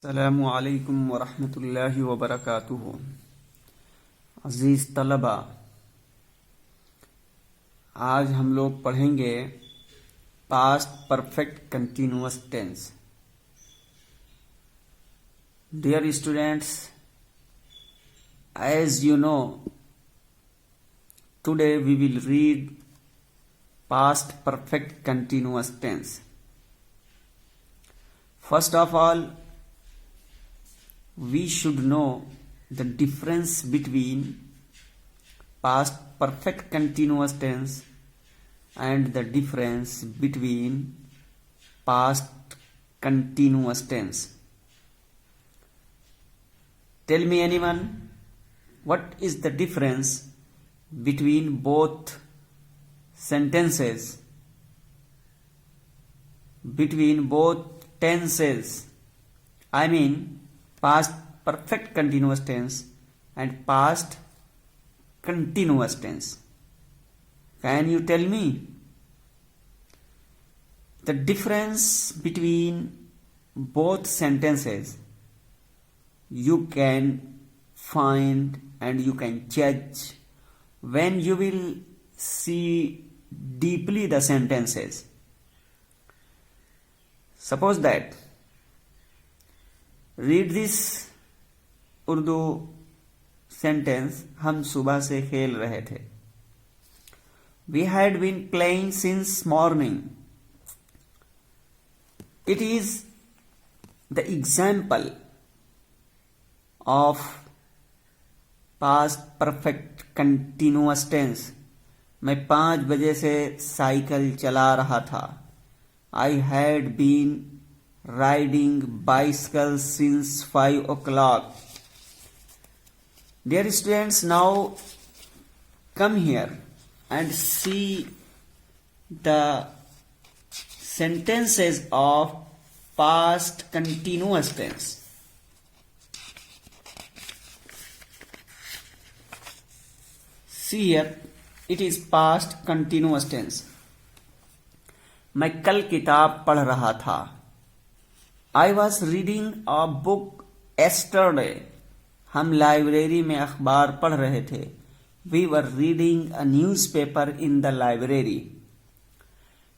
السلام علیکم ورحمۃ اللہ وبرکاتہ۔ عزیز طلبہ، آج ہم لوگ پڑھیں گے past perfect continuous tense. Dear students, as you know, today we will read past perfect continuous tense. First of all, we should know the difference between past perfect continuous tense and the difference between past continuous tense. Tell me anyone, what is the difference between both sentences, between both tenses? I mean past perfect continuous tense and past continuous tense. Can you tell me the difference between both sentences? You can find and you can judge when you will see deeply the sentences. Suppose that, read this Urdu sentence. ہم صبح سے کھیل رہے تھے. We had been playing since morning. It is the example of past perfect continuous tense. میں 5 بجے سے cycle چلا رہا تھا. I had been riding bicycle since 5 o'clock. Dear students, now come here and see the sentences of past continuous tense. See here, it is past continuous tense. میں کل کتاب پڑھ رہا تھا. I was reading a book yesterday. ہم library میں اخبار پڑھ رہے تھے. We were reading a newspaper in the library.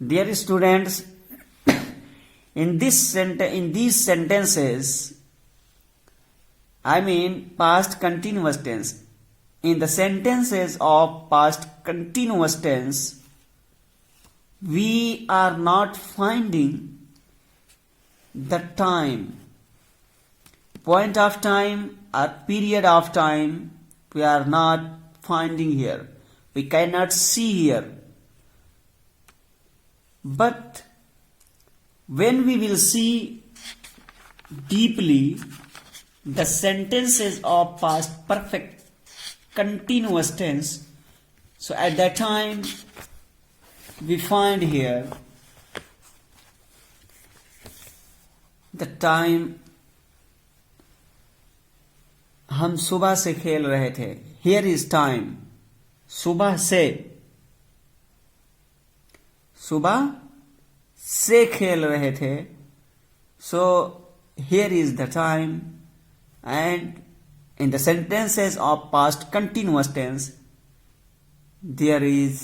Dear students, in these sentences, I mean past continuous tense. In the sentences of past continuous tense, we are not finding the time, point of time or period of time. We are not finding here. We cannot see here. But when we will see deeply the sentences of past perfect continuous tense, so at that time we find here the time. ہم صبح سے کھیل رہے تھے. Here is time. صبح سے کھیل رہے تھے. So here is the time, and in the sentences of past continuous tense, there is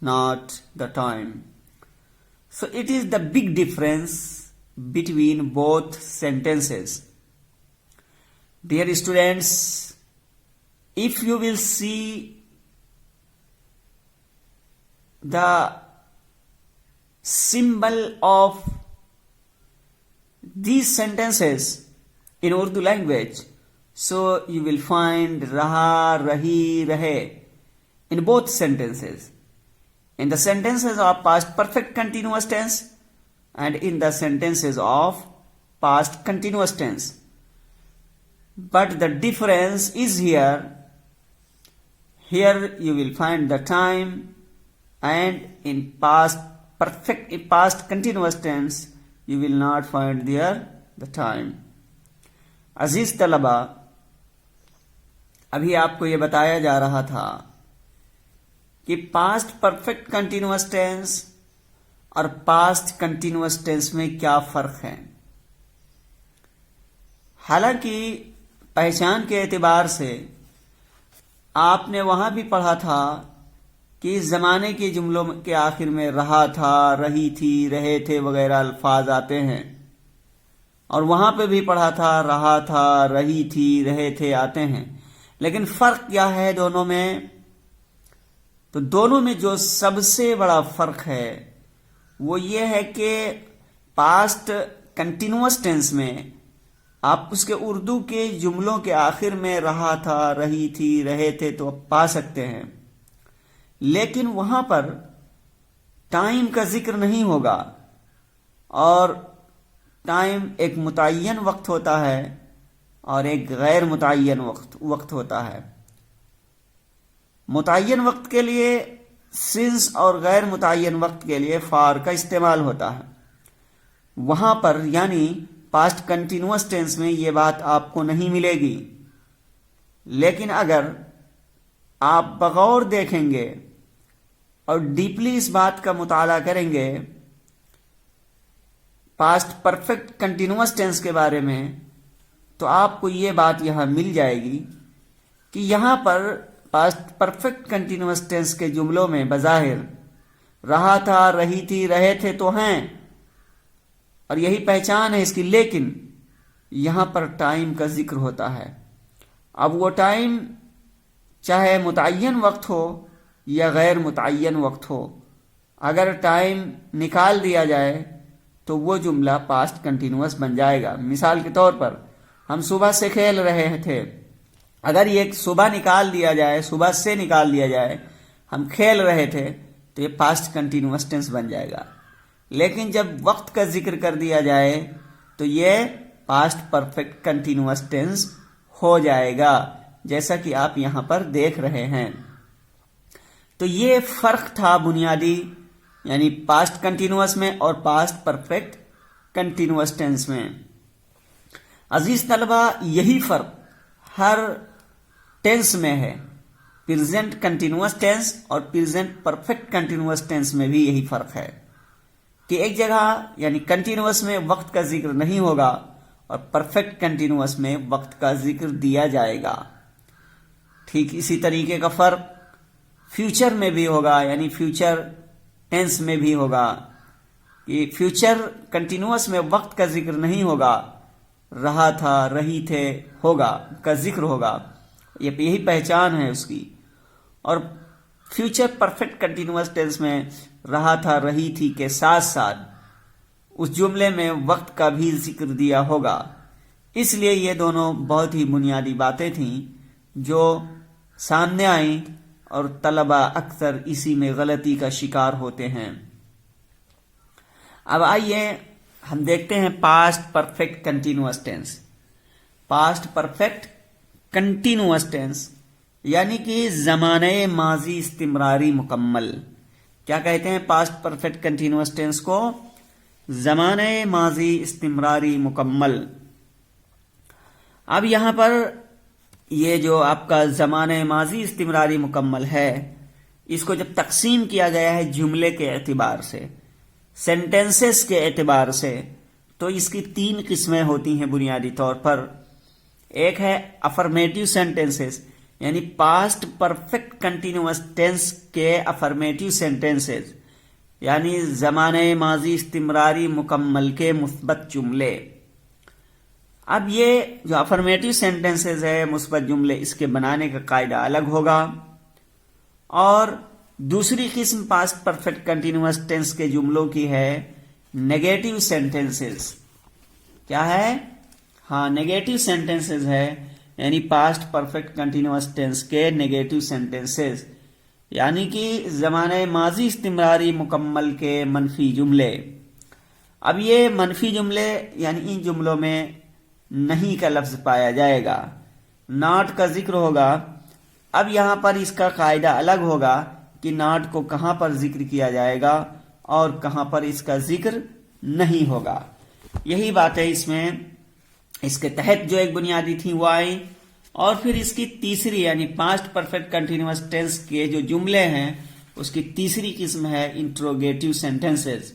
not the time. So it is the big difference between both sentences. Dear students, if you will see the symbol of these sentences in Urdu language, so you will find raha, rahi, rahe in both sentences. In the sentences of past perfect continuous tense and in the sentences of past continuous tense. But the difference is here. Here you will find the time, and in past continuous tense you will not find there the time. عزیز طلبہ، ابھی آپ کو یہ بتایا جا رہا تھا کہ پاسٹ پرفیکٹ کنٹینیوس ٹینس اور پاسٹ کنٹینیوس ٹینس میں کیا فرق ہے. حالانکہ پہچان کے اعتبار سے آپ نے وہاں بھی پڑھا تھا کہ اس زمانے کے جملوں کے آخر میں رہا تھا، رہی تھی، رہے تھے وغیرہ الفاظ آتے ہیں، اور وہاں پہ بھی پڑھا تھا رہا تھا، رہی تھی، رہے تھے آتے ہیں۔ لیکن فرق کیا ہے دونوں میں؟ تو دونوں میں جو سب سے بڑا فرق ہے وہ یہ ہے کہ پاسٹ کنٹینیوس ٹینس میں آپ اس کے اردو کے جملوں کے آخر میں رہا تھا، رہی تھی، رہے تھے تو آپ پا سکتے ہیں، لیکن وہاں پر ٹائم کا ذکر نہیں ہوگا، اور ٹائم ایک متعین وقت ہوتا ہے اور ایک غیر متعین وقت ہوتا ہے۔ متعین وقت کے لیے سنس اور غیر متعین وقت کے لیے فار کا استعمال ہوتا ہے۔ وہاں پر یعنی پاسٹ کنٹینیوس ٹینس میں یہ بات آپ کو نہیں ملے گی، لیکن اگر آپ بغور دیکھیں گے اور ڈیپلی اس بات کا مطالعہ کریں گے پاسٹ پرفیکٹ کنٹینیوس ٹینس کے بارے میں، تو آپ کو یہ بات یہاں مل جائے گی کہ یہاں پر پاسٹ پرفیکٹ کنٹینیوس ٹینس کے جملوں میں بظاہر رہا تھا، رہی تھی، رہے تھے تو ہیں، اور یہی پہچان ہے اس کی، لیکن یہاں پر ٹائم کا ذکر ہوتا ہے۔ اب وہ ٹائم چاہے متعین وقت ہو یا غیر متعین وقت ہو، اگر ٹائم نکال دیا جائے تو وہ جملہ پاسٹ کنٹینیوس بن جائے گا۔ مثال کے طور پر ہم صبح سے کھیل رہے تھے، اگر یہ صبح نکال دیا جائے، صبح سے نکال دیا جائے، ہم کھیل رہے تھے، تو یہ پاسٹ کنٹینیوس ٹینس بن جائے گا۔ لیکن جب وقت کا ذکر کر دیا جائے تو یہ پاسٹ پرفیکٹ کنٹینیوس ٹینس ہو جائے گا، جیسا کہ آپ یہاں پر دیکھ رہے ہیں۔ تو یہ فرق تھا بنیادی، یعنی پاسٹ کنٹینیوس میں اور پاسٹ پرفیکٹ کنٹینیوس ٹینس میں۔ عزیز طلبہ، یہی فرق ہر ٹینس میں ہے، پریزنٹ کنٹینیوس ٹینس اور پریزنٹ پرفیکٹ کنٹینیوس ٹینس میں بھی یہی فرق ہے کہ ایک جگہ یعنی کنٹینیوس میں وقت کا ذکر نہیں ہوگا اور پرفیکٹ کنٹینیوس میں وقت کا ذکر دیا جائے گا۔ ٹھیک اسی طریقے کا فرق فیوچر میں بھی ہوگا، یعنی فیوچر ٹینس میں بھی ہوگا کہ فیوچر کنٹینیوس میں وقت کا ذکر نہیں ہوگا، رہا تھا، رہی تھے ہوگا کا ذکر ہوگا، یہی پہچان ہے اس کی۔ اور فیوچر پرفیکٹ کنٹینیوس ٹینس میں رہا تھا، رہی تھی کے ساتھ ساتھ اس جملے میں وقت کا بھی ذکر دیا ہوگا۔ اس لیے یہ دونوں بہت ہی بنیادی باتیں تھیں جو سامنے آئیں، اور طلبہ اکثر اسی میں غلطی کا شکار ہوتے ہیں۔ اب آئیے ہم دیکھتے ہیں past perfect continuous tense. Past perfect continuous tense یعنی کہ زمانہ ماضی استمراری مکمل۔ کیا کہتے ہیں پاسٹ پرفیکٹ کنٹینیوس ٹینس کو؟ زمانہ ماضی استمراری مکمل۔ اب یہاں پر یہ جو آپ کا زمانہ ماضی استمراری مکمل ہے، اس کو جب تقسیم کیا گیا ہے جملے کے اعتبار سے، سینٹنسز کے اعتبار سے، تو اس کی 3 قسمیں ہوتی ہیں بنیادی طور پر۔ ایک ہے افرمیٹیو سینٹنسز، یعنی پاسٹ پرفیکٹ کنٹینیوس ٹینس کے افرمیٹیو سینٹنسز، یعنی زمانہ ماضی استمراری مکمل کے مثبت جملے۔ اب یہ جو افرمیٹیو سینٹنسز ہے، مثبت جملے، اس کے بنانے کا قاعدہ الگ ہوگا۔ اور دوسری قسم پاسٹ پرفیکٹ کنٹینیوس ٹینس کے جملوں کی ہے نیگیٹو سینٹنسز۔ کیا ہے؟ ہاں، نیگیٹو سینٹنسز ہے، یعنی پاسٹ پرفیکٹ کنٹینیوس ٹینس کے نیگیٹو سینٹنسز، یعنی کہ زمانہ ماضی استمراری مکمل کے منفی جملے۔ اب یہ منفی جملے یعنی ان جملوں میں نہیں کا لفظ پایا جائے گا، ناٹ کا ذکر ہوگا۔ اب یہاں پر اس کا قاعدہ الگ ہوگا کہ ناٹ کو کہاں پر ذکر کیا جائے گا اور کہاں پر اس کا ذکر نہیں ہوگا۔ یہی بات ہے اس میں، اس کے تحت جو ایک بنیادی تھی وہ آئی، اور پھر اس کی تیسری یعنی پاسٹ پرفیکٹ کنٹینیوس ٹینس کے جو جملے ہیں اس کی تیسری قسم ہے انٹروگیٹو سینٹنسز۔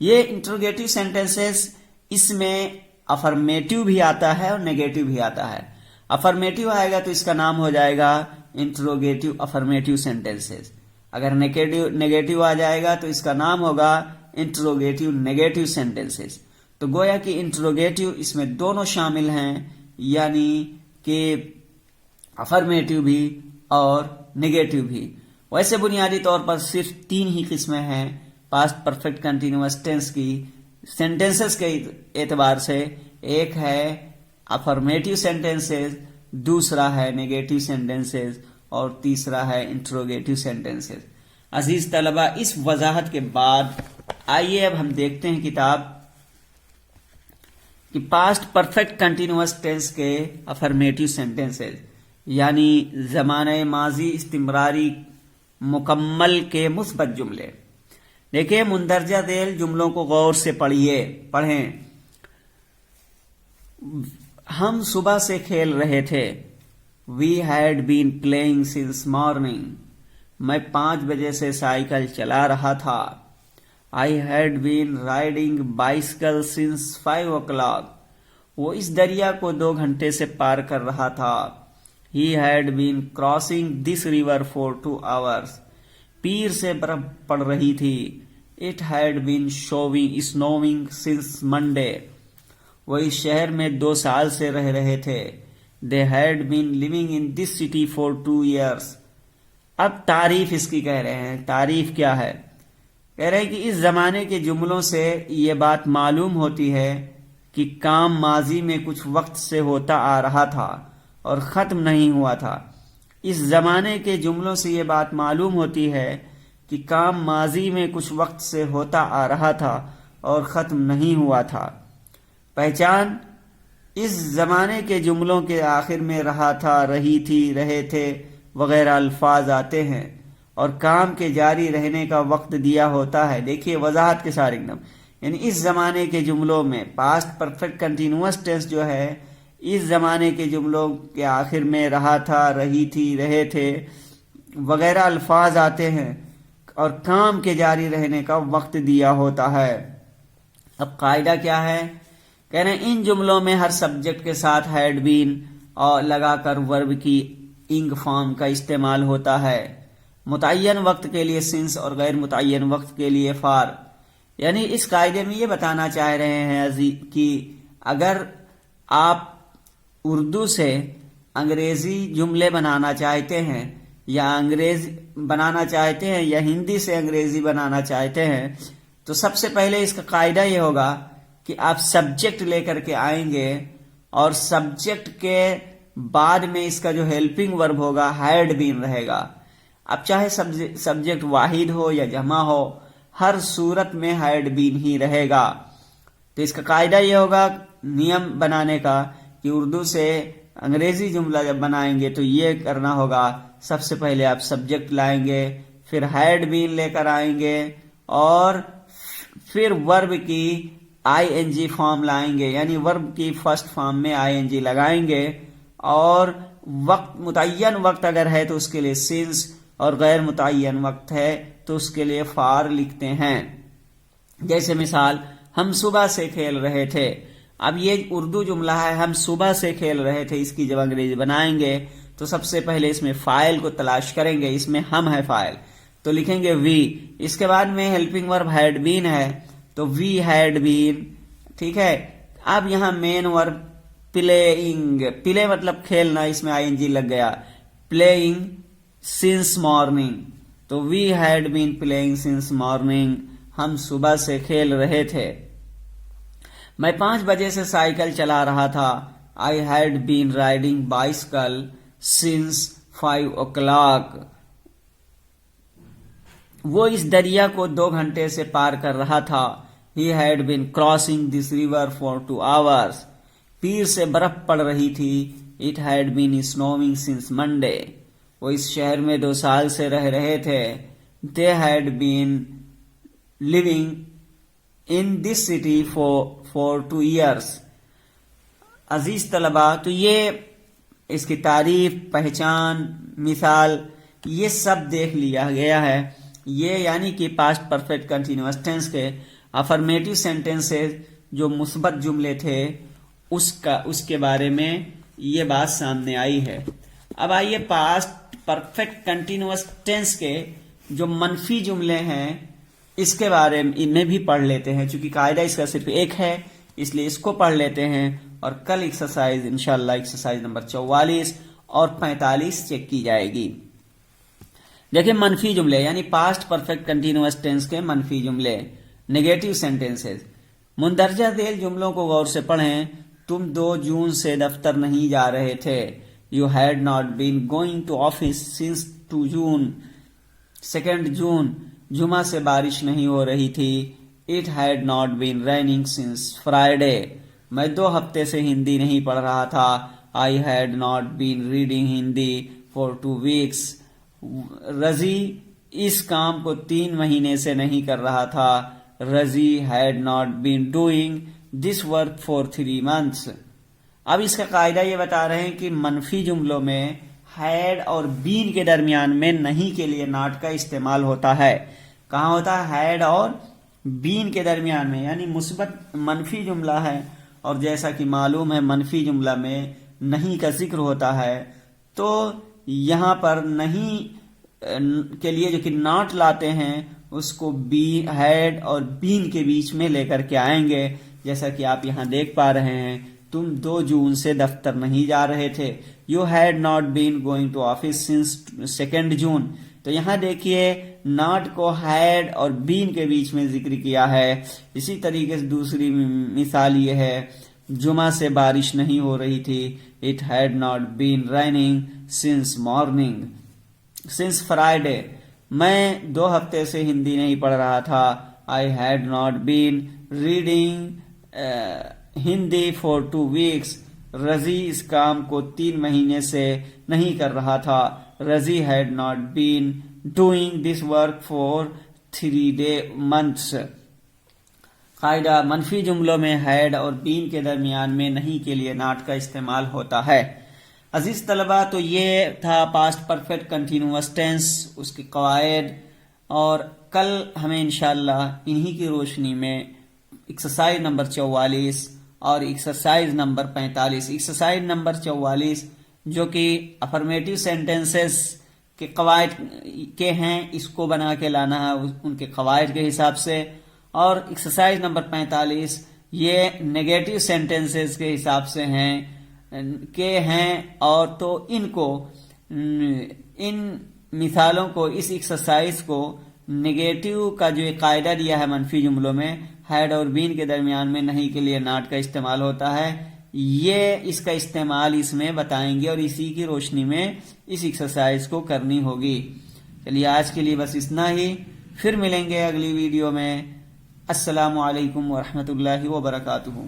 یہ انٹروگیٹو سینٹنسز، اس میں افرمیٹو بھی آتا ہے اور نیگیٹو بھی آتا ہے. افرمیٹو آئے گا تو اس کا نام ہو جائے گا انٹروگیٹو افرمیٹو سینٹینسز. اگر نیگیٹو آ جائے گا تو اس کا نام ہوگا انٹروگیٹو نیگیٹو سینٹینسز. تو گویا کہ انٹروگیٹو اس میں دونوں شامل ہیں، یعنی کہ افرمیٹو بھی اور نیگیٹو بھی. ویسے بنیادی طور پر صرف 3 ہی قسمیں ہیں پاسٹ پرفیکٹ کنٹینیوس ٹینس کی سینٹینسز کے اعتبار سے. ایک ہے افرمیٹو سینٹینسز، دوسرا ہے نیگیٹو سینٹینسز اور تیسرا ہے انٹروگیٹو سینٹینسز. عزیز طلبہ، اس وضاحت کے بعد آئیے اب ہم دیکھتے ہیں کتاب کہ پاسٹ پرفیکٹ کنٹینیوس ٹینس کے افرمیٹو سینٹینسز یعنی زمانہ ماضی استمراری مکمل کے مثبت جملے. دیکھیں، مندرجہ ذیل جملوں کو غور سے پڑھیں. ہم صبح سے کھیل رہے تھے. We had been playing since morning. میں 5 بجے سے سائیکل چلا رہا تھا. I had been riding bicycle since 5 o'clock. وہ اس دریا کو 2 گھنٹے سے پار کر رہا تھا. He had been crossing this river for 2 hours. پیر سے برف پڑ رہی تھی. It had been snowing since Monday. وہ اس شہر میں 2 سال سے رہ رہے تھے. They had been living in this city for 2 years. اب تعریف اس کی کہہ رہے ہیں. تعریف کیا ہے؟ کہہ رہے ہیں کہ اس زمانے کے جملوں سے یہ بات معلوم ہوتی ہے کہ کام ماضی میں کچھ وقت سے ہوتا آ رہا تھا اور ختم نہیں ہوا تھا. اس زمانے کے جملوں سے یہ بات معلوم ہوتی ہے کہ کام ماضی میں کچھ وقت سے ہوتا آ رہا تھا اور ختم نہیں ہوا تھا. پہچان: اس زمانے کے جملوں کے آخر میں رہا تھا، رہی تھی، رہے تھے وغیرہ الفاظ آتے ہیں اور کام کے جاری رہنے کا وقت دیا ہوتا ہے. دیکھیے وضاحت کے ساتھ ایک دم، یعنی اس زمانے کے جملوں میں پاسٹ پرفیکٹ کنٹینیوس ٹینس جو ہے، اس زمانے کے جملوں کے آخر میں رہا تھا، رہی تھی، رہے تھے وغیرہ الفاظ آتے ہیں اور کام کے جاری رہنے کا وقت دیا ہوتا ہے. اب قاعدہ کیا ہے؟ کہہ رہے ہیں ان جملوں میں ہر سبجیکٹ کے ساتھ ہیڈ بین اور لگا کر ورب کی انگ فارم کا استعمال ہوتا ہے. متعین وقت کے لیے سنس اور غیر متعین وقت کے لیے فار. یعنی اس قاعدے میں یہ بتانا چاہ رہے ہیں کہ اگر آپ اردو سے انگریزی جملے بنانا چاہتے ہیں یا انگریزی بنانا چاہتے ہیں یا ہندی سے انگریزی بنانا چاہتے ہیں تو سب سے پہلے اس کا قاعدہ یہ ہوگا کہ آپ سبجیکٹ لے کر کے آئیں گے اور سبجیکٹ کے بعد میں اس کا جو ہیلپنگ ورب ہوگا ہیڈ بین رہے گا. اب چاہے سبجیکٹ واحد ہو یا جمع ہو، ہر صورت میں ہیڈ بین ہی رہے گا. تو اس کا قاعدہ یہ ہوگا نیم بنانے کا کہ اردو سے انگریزی جملہ جب بنائیں گے تو یہ کرنا ہوگا، سب سے پہلے آپ سبجیکٹ لائیں گے، پھر ہیڈ بین لے کر آئیں گے اور پھر ورب کی آئی این جی فارم لائیں گے، یعنی ورب کی فرسٹ فارم میں آئی این جی لگائیں گے اور وقت متعین وقت اگر ہے تو اس کے لیے سنس اور غیر متعین وقت ہے تو اس کے لیے فار لکھتے ہیں. جیسے مثال ہم صبح سے کھیل رہے تھے. اب یہ اردو جملہ ہے، ہم صبح سے کھیل رہے تھے، اس کی جب انگریزی بنائیں گے تو سب سے پہلے اس میں فاعل کو تلاش کریں گے. اس میں ہم ہے فاعل تو لکھیں گے وی. اس کے بعد میں ہیلپنگ ورب ہیڈ بین ہے تو وی ہیڈ بین. ٹھیک ہے. اب یہاں مین ورب پلےئنگ، پلے مطلب کھیلنا، اس میں آئی این جی لگ گیا. پلےئنگ سنس مارننگ تو we have been playing since morning. ہم صبح سے کھیل رہے تھے. میں 5 بجے سے سائیکل چلا رہا تھا. I had been riding bicycle since 5 o'clock. وہ اس دریا کو 2 گھنٹے سے پار کر رہا تھا. He had been crossing this river for 2 hours. پیر سے برف پڑ رہی تھی. It had been snowing since Monday. وہ اس شہر میں 2 سال سے رہ رہے تھے. They had been living in this city for 2 years. عزیز طلبہ، تو یہ اس کی تعریف، پہچان، مثال یہ سب دیکھ لیا گیا ہے. یہ یعنی کہ پاسٹ پرفیکٹ کنٹینیوس ٹینس کے افرمیٹو سینٹینسز جو مثبت جملے تھے اس کے بارے میں یہ بات سامنے آئی ہے. اب آئیے پاسٹ پرفیکٹ کنٹینیوس ٹینس کے جو منفی جملے ہیں اس کے بارے میں بھی پڑھ لیتے ہیں. چونکہ قاعدہ اس کا صرف ایک ہے اس لیے اس کو پڑھ لیتے ہیں، اور کل ایکسرسائز انشاءاللہ ایکسرسائز نمبر 44 اور 45 چیک کی جائے گی. دیکھیں منفی جملے یعنی پاسٹ پرفیکٹ کنٹینیوس ٹینس کے منفی جملے، نیگیٹو سینٹینسز. مندرجہ ذیل جملوں کو غور سے پڑھیں. تم 2 جون سے دفتر نہیں جا رہے تھے. You had not been going to office since 2 June. 2 جون جمعہ سے بارش نہیں ہو رہی تھی. It had not been raining since Friday. میں 2 ہفتے سے ہندی نہیں پڑھ رہا تھا. I had not been reading Hindi for 2 weeks. رضی اس کام کو 3 مہینے سے نہیں کر رہا تھا. رضی had not been doing this work for 3 months. اب اس کا قاعدہ یہ بتا رہے ہیں کہ منفی جملوں میں ہیڈ اور بین کے درمیان میں نہیں کے لیے ناٹ کا استعمال ہوتا ہے. کہاں ہوتا ہے؟ ہیڈ اور بین کے درمیان میں، یعنی مثبت منفی جملہ ہے اور جیسا کہ معلوم ہے منفی جملہ میں نہیں کا ذکر ہوتا ہے، تو یہاں پر نہیں کے لیے جو کہ ناٹ لاتے ہیں اس کو ہیڈ اور بین کے بیچ میں لے کر کے آئیں گے. جیسا کہ آپ یہاں دیکھ پا رہے ہیں تم 2 جون سے دفتر نہیں جا رہے تھے. You had not been going to office since 2 June. تو یہاں دیکھیے ناٹ کو ہیڈ اور بین کے بیچ میں ذکر کیا ہے. اسی طریقے سے دوسری مثال یہ ہے جمعہ سے بارش نہیں ہو رہی تھی. It had not been raining since morning. Since Friday. میں 2 ہفتے سے ہندی نہیں پڑھ رہا تھا. I had not been reading Hindi for 2 weeks. رضی اس کام کو 3 مہینے سے نہیں کر رہا تھا. رضی had not been doing this work for 3 months. قاعدہ منفی جملوں میں ہیڈ اور بین کے درمیان میں نہیں کے لیے ناٹ کا استعمال ہوتا ہے. عزیز طلبہ، تو یہ تھا پاسٹ پرفیکٹ کنٹینیوس ٹینس، اس کے قواعد، اور کل ہمیں انشاءاللہ انہی کی روشنی میں ایکسرسائز نمبر 44 اور ایکسرسائز نمبر 45. ایکسرسائز نمبر 44 جو کہ افرمیٹیو سینٹینسز کے قواعد کے ہیں، اس کو بنا کے لانا ہے ان کے قواعد کے حساب سے. اور ایکسرسائز نمبر 45 یہ نیگیٹو سینٹینسز کے حساب سے ہیں اور تو ان مثالوں کو، اس ایکسرسائز کو نیگیٹو کا جو قاعدہ دیا ہے منفی جملوں میں ہیڈ اور بین کے درمیان میں نہیں کے لیے ناٹ کا استعمال ہوتا ہے، یہ اس کا استعمال اس میں بتائیں گے اور اسی کی روشنی میں اس ایکسرسائز کو کرنی ہوگی. چلیے آج کے لیے بس اتنا ہی، پھر ملیں گے اگلی ویڈیو میں. السلام علیکم ورحمۃ اللہ وبرکاتہ.